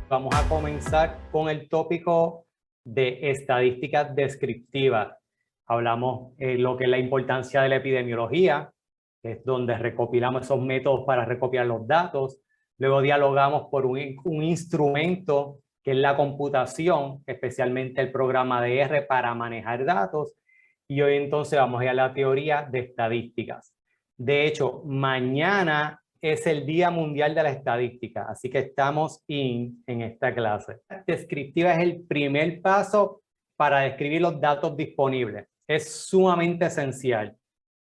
Vamos a comenzar con el tópico de estadísticas descriptivas. Hablamos lo que es la importancia de la epidemiología, que es donde recopilamos esos métodos para recopilar los datos. Luego dialogamos por un instrumento que es la computación, especialmente el programa de R para manejar datos. Y hoy entonces vamos a ir a la teoría de estadísticas. De hecho, mañana es el Día Mundial de la Estadística, así que estamos en esta clase. Descriptiva es el primer paso para describir los datos disponibles. Es sumamente esencial.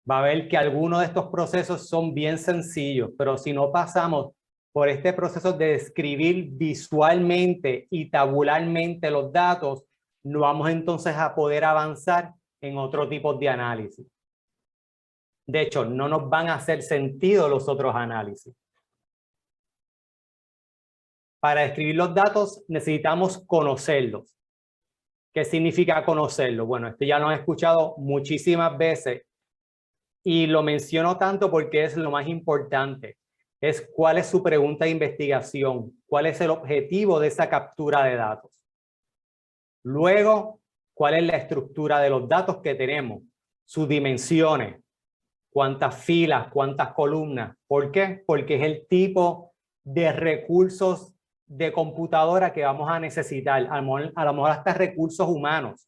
Va a ver que algunos de estos procesos son bien sencillos, pero si no pasamos por este proceso de describir visualmente y tabularmente los datos, no vamos entonces a poder avanzar en otro tipo de análisis. De hecho, no nos van a hacer sentido los otros análisis. Para describir los datos necesitamos conocerlos. ¿Qué significa conocerlos? Bueno, esto ya lo han escuchado muchísimas veces y lo menciono tanto porque es lo más importante. Es cuál es su pregunta de investigación, cuál es el objetivo de esa captura de datos. Luego, cuál es la estructura de los datos que tenemos, sus dimensiones, cuántas filas, cuántas columnas. ¿Por qué? Porque es el tipo de recursos de computadora que vamos a necesitar, a lo mejor hasta recursos humanos.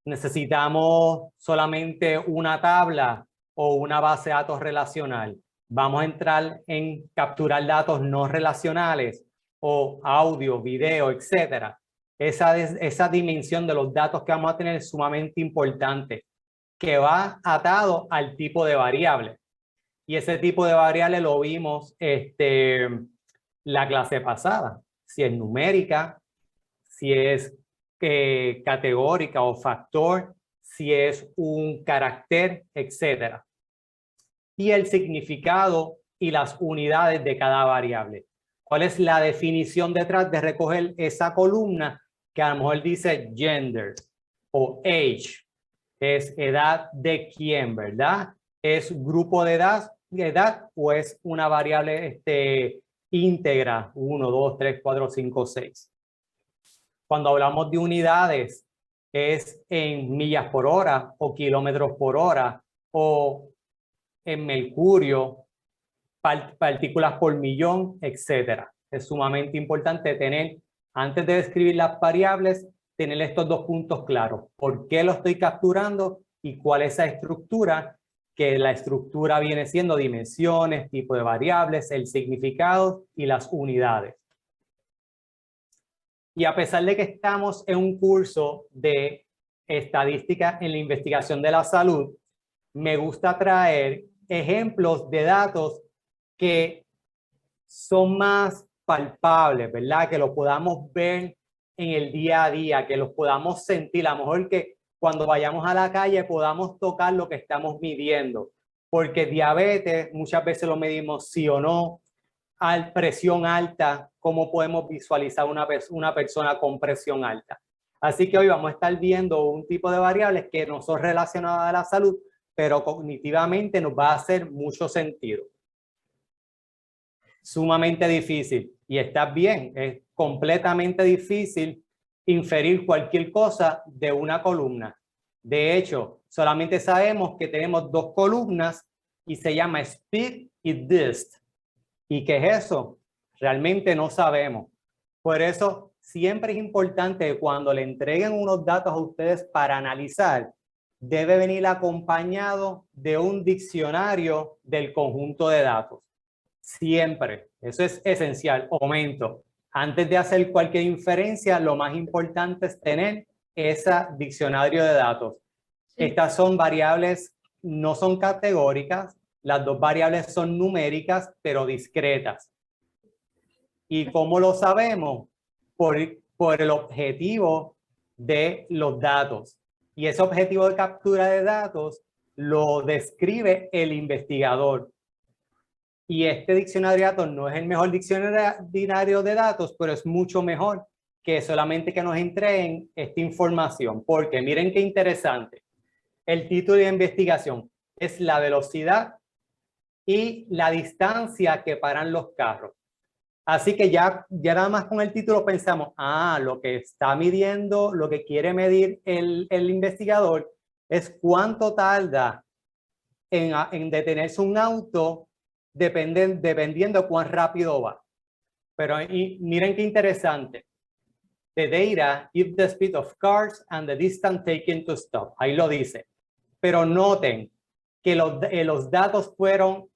Necesitamos solamente una tabla o una base de datos relacional. Vamos a entrar en capturar datos no relacionales o audio, video, etcétera. Esa dimensión de los datos que vamos a tener es sumamente importante, que va atado al tipo de variable. Y ese tipo de variable lo vimos la clase pasada. Si es numérica, si es categórica o factor, si es un carácter, etc. Y el significado y las unidades de cada variable. ¿Cuál es la definición detrás de recoger esa columna que a lo mejor dice gender o age? Es edad de quién, ¿verdad? ¿Es grupo de edad o es una variable íntegra? 1, 2, 3, 4, 5, 6. Cuando hablamos de unidades, es en millas por hora o kilómetros por hora o en mercurio, partículas por millón, etc. Es sumamente importante tener, antes de describir las variables, tener estos dos puntos claros. ¿Por qué lo estoy capturando y cuál es esa estructura? Que la estructura viene siendo dimensiones, tipo de variables, el significado y las unidades. Y a pesar de que estamos en un curso de estadística en la investigación de la salud, me gusta traer ejemplos de datos que son más palpables, ¿verdad? Que los podamos ver en el día a día, que los podamos sentir. A lo mejor que cuando vayamos a la calle podamos tocar lo que estamos midiendo. Porque diabetes muchas veces lo medimos sí o no. Presión alta, ¿cómo podemos visualizar una persona con presión alta? Así que hoy vamos a estar viendo un tipo de variables que no son relacionadas a la salud, pero cognitivamente nos va a hacer mucho sentido. Sumamente difícil, y está bien, es completamente difícil inferir cualquier cosa de una columna. De hecho, solamente sabemos que tenemos dos columnas y se llama speed y dist. ¿Y qué es eso? Realmente no sabemos. Por eso siempre es importante que cuando le entreguen unos datos a ustedes para analizar, debe venir acompañado de un diccionario del conjunto de datos. Siempre. Eso es esencial. Momento. Antes de hacer cualquier inferencia, lo más importante es tener ese diccionario de datos. Sí. Estas son variables, no son categóricas. Las dos variables son numéricas, pero discretas. ¿Y cómo lo sabemos? Por el objetivo de los datos. Y ese objetivo de captura de datos lo describe el investigador. Y este diccionario de datos no es el mejor diccionario de datos, pero es mucho mejor que solamente que nos entreguen esta información. Porque miren qué interesante. El título de investigación es la velocidad y la distancia que paran los carros. Así que ya nada más con el título pensamos, lo que está midiendo, lo que quiere medir el investigador es cuánto tarda en detenerse un auto dependiendo cuán rápido va. Pero miren qué interesante. The data if the speed of cars and the distance taken to stop. Ahí lo dice. Pero noten que los datos fueron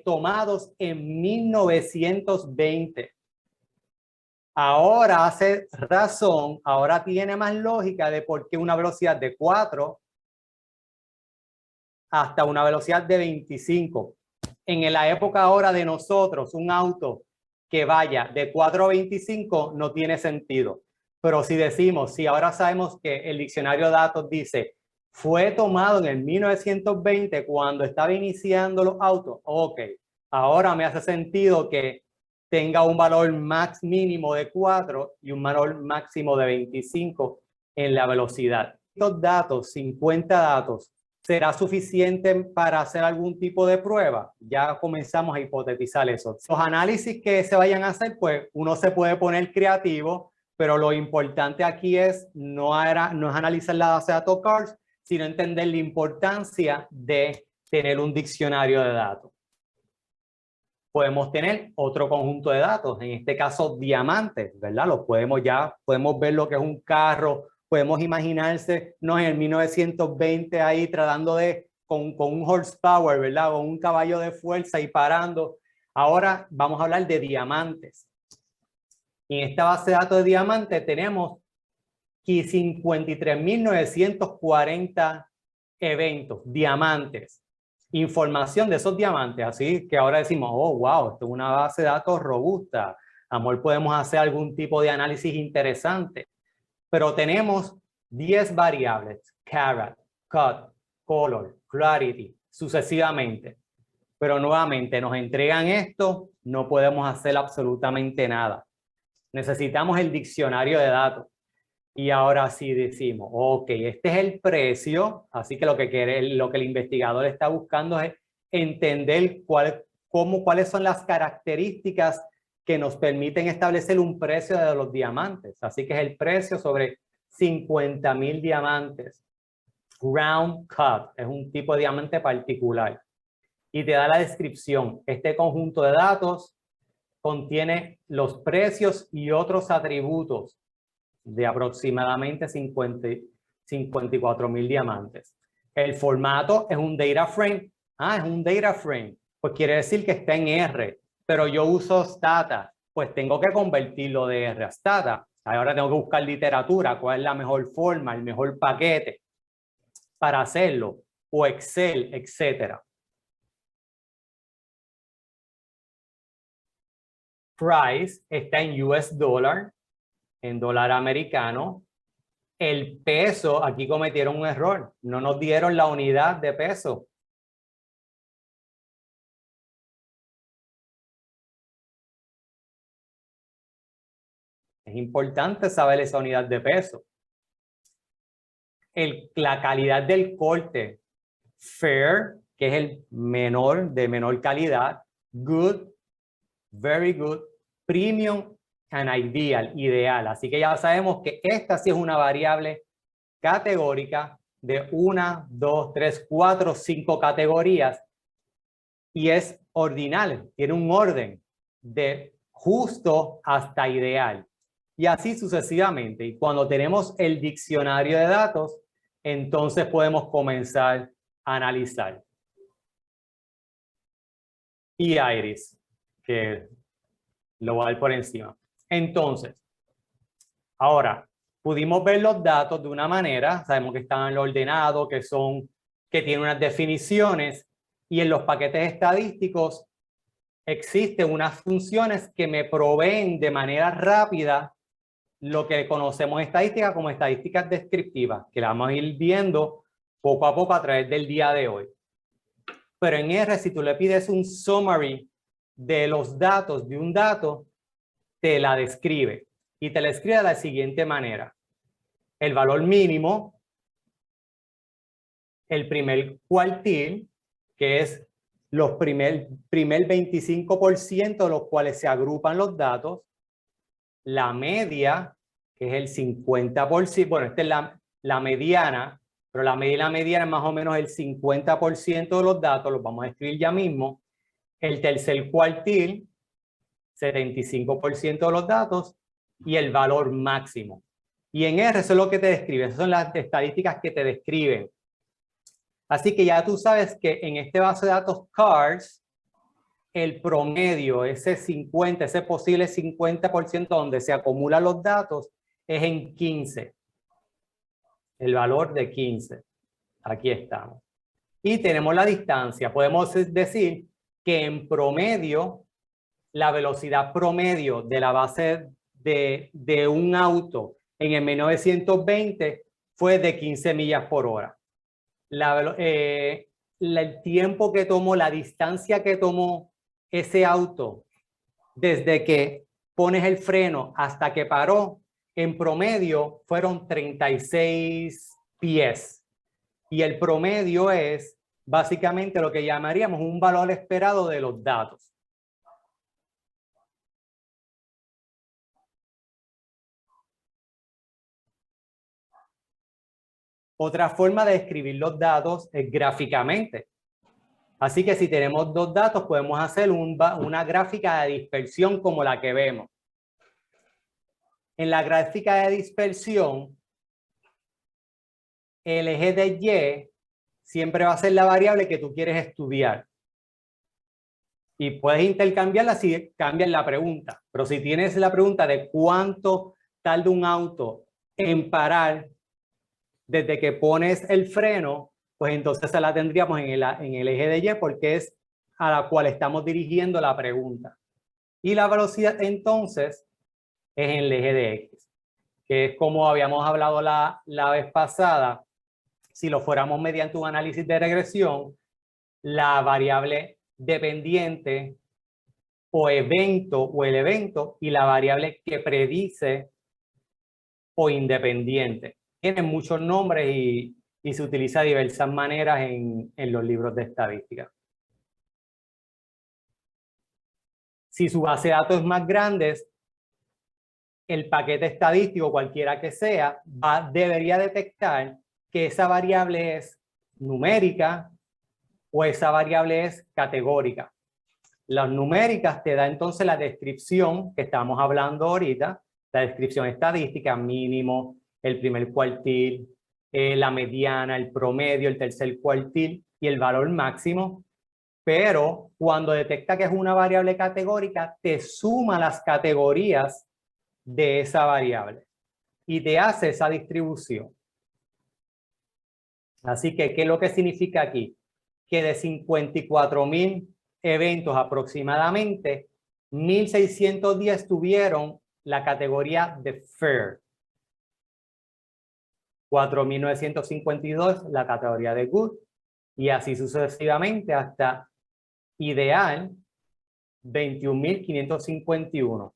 tomados en 1920. Ahora hace razón, ahora tiene más lógica de por qué una velocidad de 4 hasta una velocidad de 25. En la época ahora de nosotros, un auto que vaya de 4 a 25 no tiene sentido. Pero si decimos, si ahora sabemos que el diccionario de datos dice, fue tomado en el 1920 cuando estaba iniciando los autos, ok, ahora me hace sentido que tenga un valor max mínimo de 4 y un valor máximo de 25 en la velocidad. Estos datos, 50 datos, ¿será suficiente para hacer algún tipo de prueba? Ya comenzamos a hipotetizar eso. Los análisis que se vayan a hacer, pues uno se puede poner creativo, pero lo importante aquí es no es analizar la base de datos CARS, sino entender la importancia de tener un diccionario de datos. Podemos tener otro conjunto de datos, en este caso diamantes, ¿verdad? Podemos ver lo que es un carro, podemos imaginarse, no, en el 1920 ahí tratando con un horsepower, ¿verdad? Con un caballo de fuerza y parando. Ahora vamos a hablar de diamantes. Y en esta base de datos de diamantes tenemos 53.940 eventos, diamantes. Información de esos diamantes, así que ahora decimos, oh, wow, esto es una base de datos robusta. A lo mejor podemos hacer algún tipo de análisis interesante. Pero tenemos 10 variables, carat, cut, color, clarity, sucesivamente. Pero nuevamente nos entregan esto, no podemos hacer absolutamente nada. Necesitamos el diccionario de datos. Y ahora sí decimos, ok, este es el precio, así que lo que el investigador está buscando es entender cuáles son las características que nos permiten establecer un precio de los diamantes. Así que es el precio sobre 50.000 diamantes. Round cut es un tipo de diamante particular. Y te da la descripción. Este conjunto de datos contiene los precios y otros atributos de aproximadamente 54.000 diamantes. El formato es un data frame. Es un data frame. Pues quiere decir que está en R, pero yo uso Stata. Pues tengo que convertirlo de R a Stata. Ahora tengo que buscar literatura, cuál es la mejor forma, el mejor paquete para hacerlo, o Excel, etcétera. Price está en US dollar, en dólar americano. El peso, aquí cometieron un error, no nos dieron la unidad de peso. Es importante saber esa unidad de peso. La calidad del corte, fair, que es el menor, de menor calidad, good, very good, premium and ideal, ideal. Así que ya sabemos que esta sí es una variable categórica de 1, 2, 3, 4, 5 categorías y es ordinal, tiene un orden de justo hasta ideal y así sucesivamente. Y cuando tenemos el diccionario de datos, entonces podemos comenzar a analizar. Y Iris, que lo voy a dar por encima. Entonces, ahora, pudimos ver los datos de una manera, sabemos que están en el ordenado, que tienen unas definiciones, y en los paquetes estadísticos existen unas funciones que me proveen de manera rápida lo que conocemos en estadística como estadísticas descriptivas, que la vamos a ir viendo poco a poco a través del día de hoy. Pero en R, si tú le pides un summary de los datos de un dato, te la describe. Y te la escribe de la siguiente manera. El valor mínimo, el primer cuartil, que es los primer 25% de los cuales se agrupan los datos, la media, que es el 50%, bueno, esta es la mediana, pero la media y la mediana es más o menos el 50% de los datos, los vamos a escribir ya mismo. El tercer cuartil, 75% de los datos, y el valor máximo. Y en R eso es lo que te describe, esas son las estadísticas que te describen. Así que ya tú sabes que en este base de datos CARS, el promedio, ese posible 50% donde se acumulan los datos, es en 15. El valor de 15. Aquí estamos. Y tenemos la distancia. Podemos decir que en promedio, la velocidad promedio de la base de un auto en el 1920 fue de 15 millas por hora. El tiempo que tomó, la distancia que tomó ese auto desde que pones el freno hasta que paró, en promedio fueron 36 pies. Y el promedio es básicamente lo que llamaríamos un valor esperado de los datos. Otra forma de escribir los datos es gráficamente. Así que si tenemos dos datos, podemos hacer una gráfica de dispersión como la que vemos. En la gráfica de dispersión, el eje de Y siempre va a ser la variable que tú quieres estudiar. Y puedes intercambiarla si cambias la pregunta. Pero si tienes la pregunta de cuánto tarda un auto en parar desde que pones el freno, pues entonces se la tendríamos en el eje de Y porque es a la cual estamos dirigiendo la pregunta. Y la velocidad entonces es en el eje de X, que es como habíamos hablado la vez pasada. Si lo fuéramos mediante un análisis de regresión, la variable dependiente o el evento y la variable que predice o independiente. Tienen muchos nombres y se utiliza de diversas maneras en los libros de estadística. Si su base de datos es más grande, el paquete estadístico, cualquiera que sea, debería detectar que esa variable es numérica o esa variable es categórica. Las numéricas te da entonces la descripción que estamos hablando ahorita, la descripción estadística, mínimo, el primer cuartil, la mediana, el promedio, el tercer cuartil y el valor máximo. Pero cuando detecta que es una variable categórica, te suma las categorías de esa variable y te hace esa distribución. Así que, ¿qué es lo que significa aquí? Que de 54,000 eventos aproximadamente, 1,610 tuvieron la categoría de fair. 4,952 la categoría de good y así sucesivamente hasta ideal 21,551.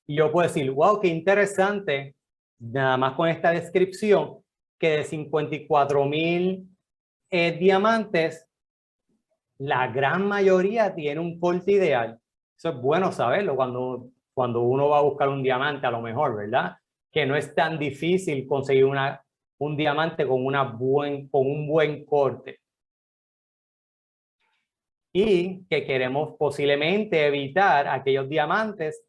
Y yo puedo decir, wow, qué interesante, nada más con esta descripción, que de 54,000 diamantes, la gran mayoría tiene un corte ideal. Eso es bueno saberlo cuando uno va a buscar un diamante a lo mejor, ¿verdad? Que no es tan difícil conseguir un diamante con un buen corte. Y que queremos posiblemente evitar aquellos diamantes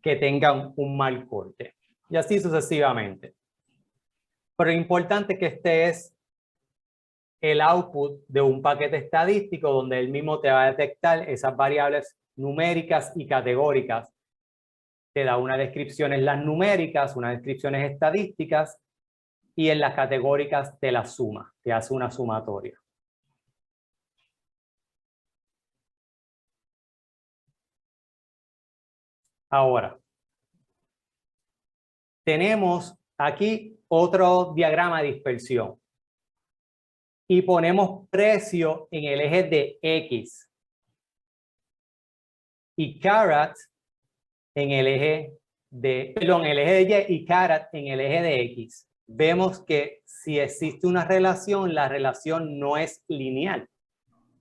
que tengan un mal corte. Y así sucesivamente. Pero lo importante es que este es el output de un paquete estadístico donde él mismo te va a detectar esas variables numéricas y categóricas. Te da unas descripciones las numéricas, unas descripciones estadísticas y en las categóricas te las suma, te hace una sumatoria. Ahora, tenemos aquí otro diagrama de dispersión y ponemos precio en el eje de X y carat en el eje el eje de Y y carat en el eje de X. Vemos que si existe una relación, la relación no es lineal.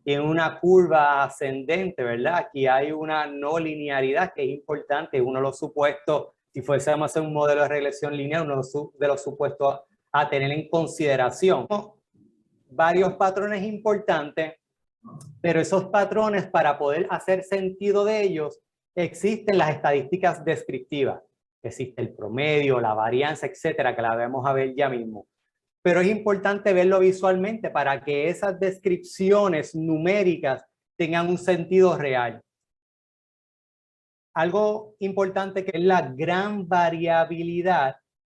tiene una curva ascendente, ¿verdad? Aquí hay una no linearidad que es importante, uno de los supuestos, si fuésemos a hacer un modelo de regresión lineal, uno de los supuestos a tener en consideración. Varios patrones importantes, pero esos patrones, para poder hacer sentido de ellos, existen las estadísticas descriptivas. Existe el promedio, la varianza, etcétera, que la vamos a ver ya mismo. Pero es importante verlo visualmente para que esas descripciones numéricas tengan un sentido real. Algo importante que es la gran variabilidad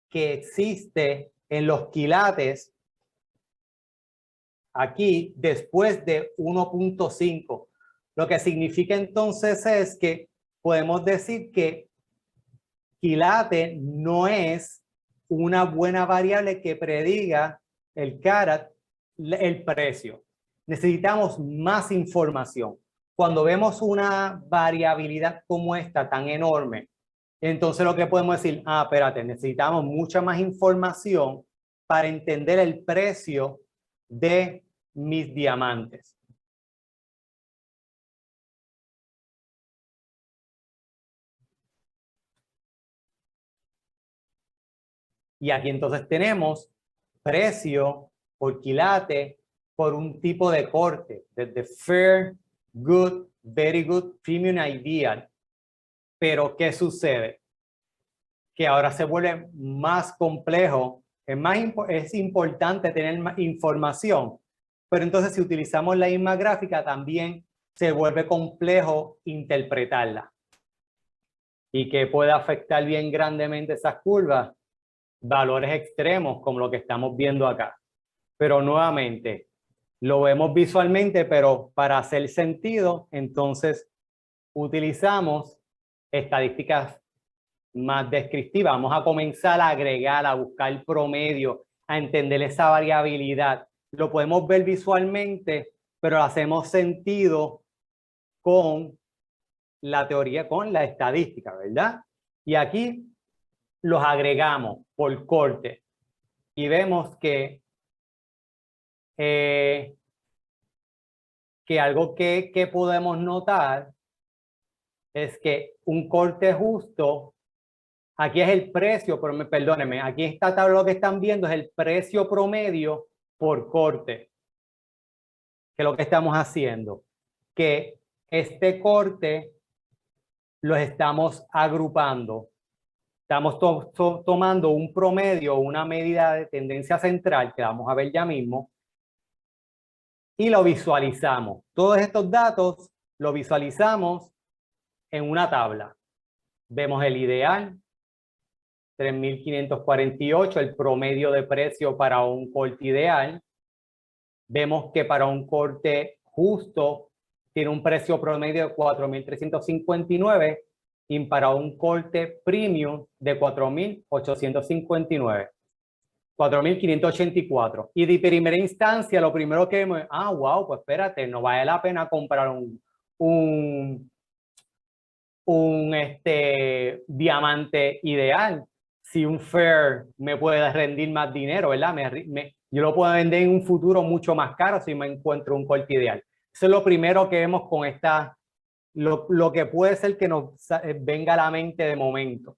que existe en los quilates aquí después de 1.5. Lo que significa entonces es que podemos decir que quilate no es una buena variable que prediga el carat, el precio. Necesitamos más información. Cuando vemos una variabilidad como esta tan enorme, entonces lo que podemos decir, espérate, necesitamos mucha más información para entender el precio de mis diamantes. Y aquí entonces tenemos precio por quilate por un tipo de corte, desde fair, good, very good, premium, ideal. Pero ¿qué sucede? Que ahora se vuelve más complejo, es importante tener más información, pero entonces si utilizamos la misma gráfica también se vuelve complejo interpretarla. ¿Y qué puede afectar bien grandemente esas curvas? Valores extremos como lo que estamos viendo acá. Pero nuevamente, lo vemos visualmente, pero para hacer sentido, entonces utilizamos estadísticas más descriptivas. Vamos a comenzar a agregar, a buscar el promedio, a entender esa variabilidad. Lo podemos ver visualmente, pero hacemos sentido con la teoría, con la estadística, ¿verdad? Y aquí los agregamos por corte y vemos que algo que podemos notar es que un corte justo, aquí es el precio, pero perdónenme, aquí esta tabla lo que están viendo es el precio promedio por corte, que es lo que estamos haciendo, que este corte los estamos agrupando. Estamos tomando un promedio, una medida de tendencia central, que vamos a ver ya mismo, y lo visualizamos. Todos estos datos los visualizamos en una tabla. Vemos el ideal, 3.548, el promedio de precio para un corte ideal. Vemos que para un corte justo tiene un precio promedio de 4.359 y para un corte premium de 4.859. 4.584. Y de primera instancia, lo primero que vemos es, wow, pues espérate, no vale la pena comprar un diamante ideal. Si un fair me puede rendir más dinero, ¿verdad? Yo lo puedo vender en un futuro mucho más caro si me encuentro un corte ideal. Eso es lo primero que vemos con lo que puede ser que nos venga a la mente de momento.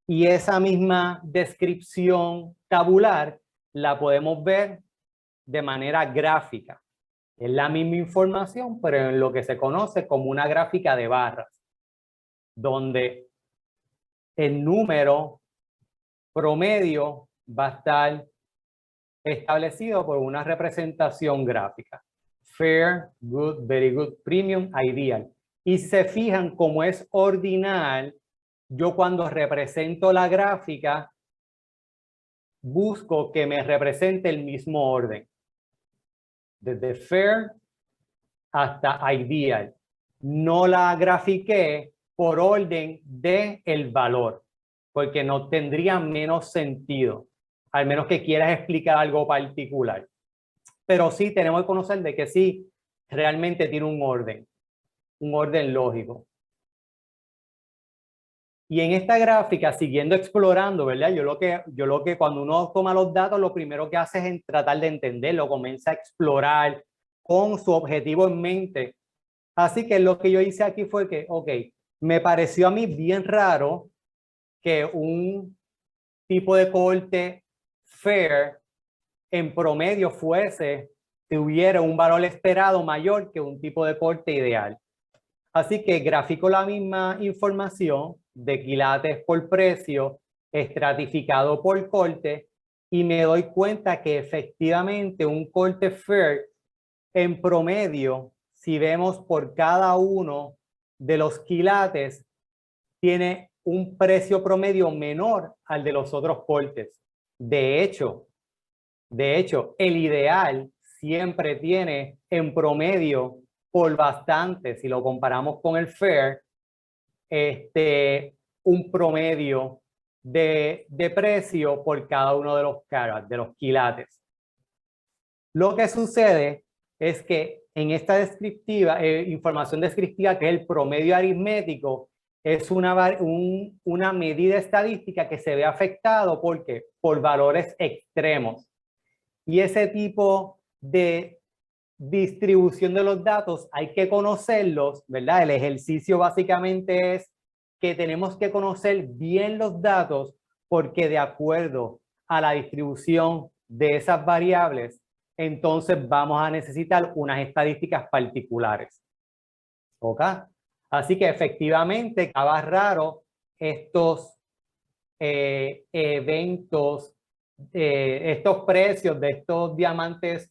Y esa misma descripción tabular la podemos ver de manera gráfica. Es la misma información, pero en lo que se conoce como una gráfica de barras, donde el número promedio va a estar establecido por una representación gráfica. Fair, good, very good, premium, ideal. Y si se fijan, como es ordinal, yo cuando represento la gráfica, busco que me represente el mismo orden. Desde fair hasta ideal. No la grafiqué por orden del valor, porque no tendría menos sentido, al menos que quieras explicar algo particular. Pero sí tenemos que conocer de que sí, realmente tiene un orden lógico. Y en esta gráfica, siguiendo explorando, ¿verdad? Yo lo que cuando uno toma los datos, lo primero que hace es tratar de entenderlo, comienza a explorar con su objetivo en mente. Así que lo que yo hice aquí fue que, ok, me pareció a mí bien raro que un tipo de corte fair en promedio tuviera un valor esperado mayor que un tipo de corte ideal. Así que grafico la misma información de quilates por precio, estratificado por corte, y me doy cuenta que efectivamente un corte fair en promedio, si vemos por cada uno de los quilates, tiene un precio promedio menor al de los otros cortes. De hecho, el ideal siempre tiene en promedio por bastante, si lo comparamos con el fair, un promedio de precio por cada uno de los carats, de los quilates. Lo que sucede es que en esta información descriptiva, que es el promedio aritmético, es una medida estadística que se ve afectado por valores extremos. Y ese tipo de distribución de los datos hay que conocerlos, ¿verdad? El ejercicio básicamente es que tenemos que conocer bien los datos, porque de acuerdo a la distribución de esas variables, entonces vamos a necesitar unas estadísticas particulares. ¿Ok? Así que efectivamente estaba raro estos eventos, estos precios de estos diamantes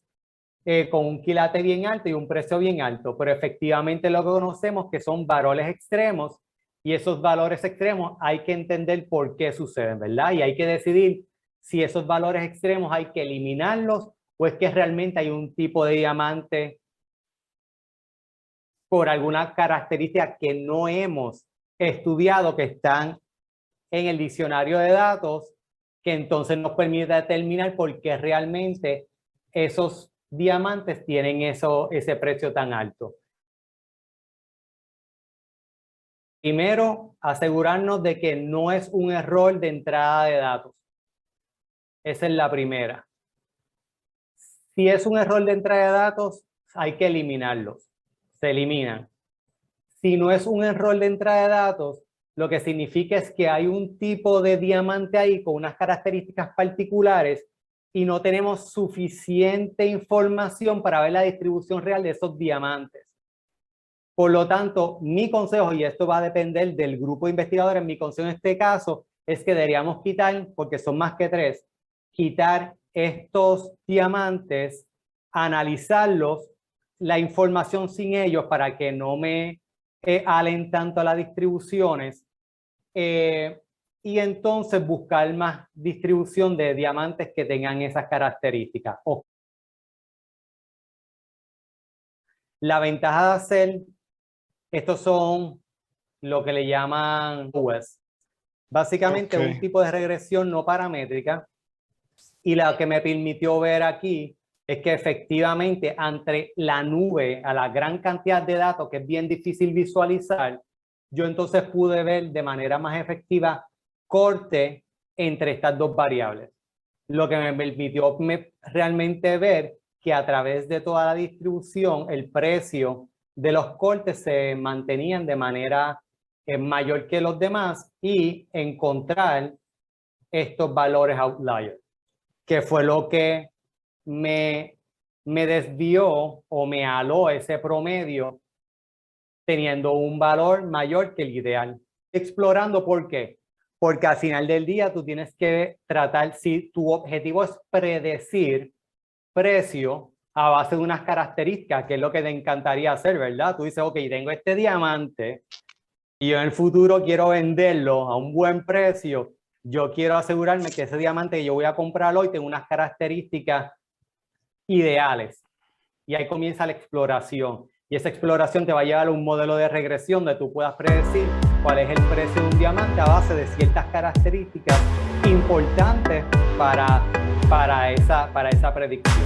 con un quilate bien alto y un precio bien alto, pero efectivamente lo que conocemos que son valores extremos, y esos valores extremos hay que entender por qué suceden, ¿verdad? Y hay que decidir si esos valores extremos hay que eliminarlos o es que realmente hay un tipo de diamante por alguna característica que no hemos estudiado, que están en el diccionario de datos, que entonces nos permite determinar por qué realmente esos diamantes tienen ese precio tan alto. Primero, asegurarnos de que no es un error de entrada de datos. Esa es la primera. Si es un error de entrada de datos, hay que eliminarlos. Se eliminan. Si no es un error de entrada de datos, lo que significa es que hay un tipo de diamante ahí con unas características particulares y no tenemos suficiente información para ver la distribución real de esos diamantes. Por lo tanto, mi consejo, y esto va a depender del grupo de investigadores, mi consejo en este caso es que deberíamos quitar, porque son más que 3, quitar estos diamantes, analizarlos, la información sin ellos para que no me alen tanto a las distribuciones, y entonces buscar más distribución de diamantes que tengan esas características. La ventaja de hacer, estos son lo que le llaman nubes. Básicamente un tipo de regresión no paramétrica, y la que me permitió ver aquí es que efectivamente entre la nube a la gran cantidad de datos que es bien difícil visualizar, yo entonces pude ver de manera más efectiva corte entre estas dos variables. Lo que me permitió realmente ver que a través de toda la distribución el precio de los cortes se mantenían de manera mayor que los demás, y encontrar estos valores outliers, que fue lo que me desvió o me aló ese promedio teniendo un valor mayor que el ideal. Explorando, ¿por qué? Porque al final del día tú tienes que tratar, si tu objetivo es predecir precio a base de unas características, que es lo que te encantaría hacer, ¿verdad? Tú dices, ok, tengo este diamante y yo en el futuro quiero venderlo a un buen precio. Yo quiero asegurarme que ese diamante que yo voy a comprar hoy tenga unas características ideales. Y ahí comienza la exploración. Y esa exploración te va a llevar a un modelo de regresión donde tú puedas predecir cuál es el precio de un diamante a base de ciertas características importantes para esa predicción.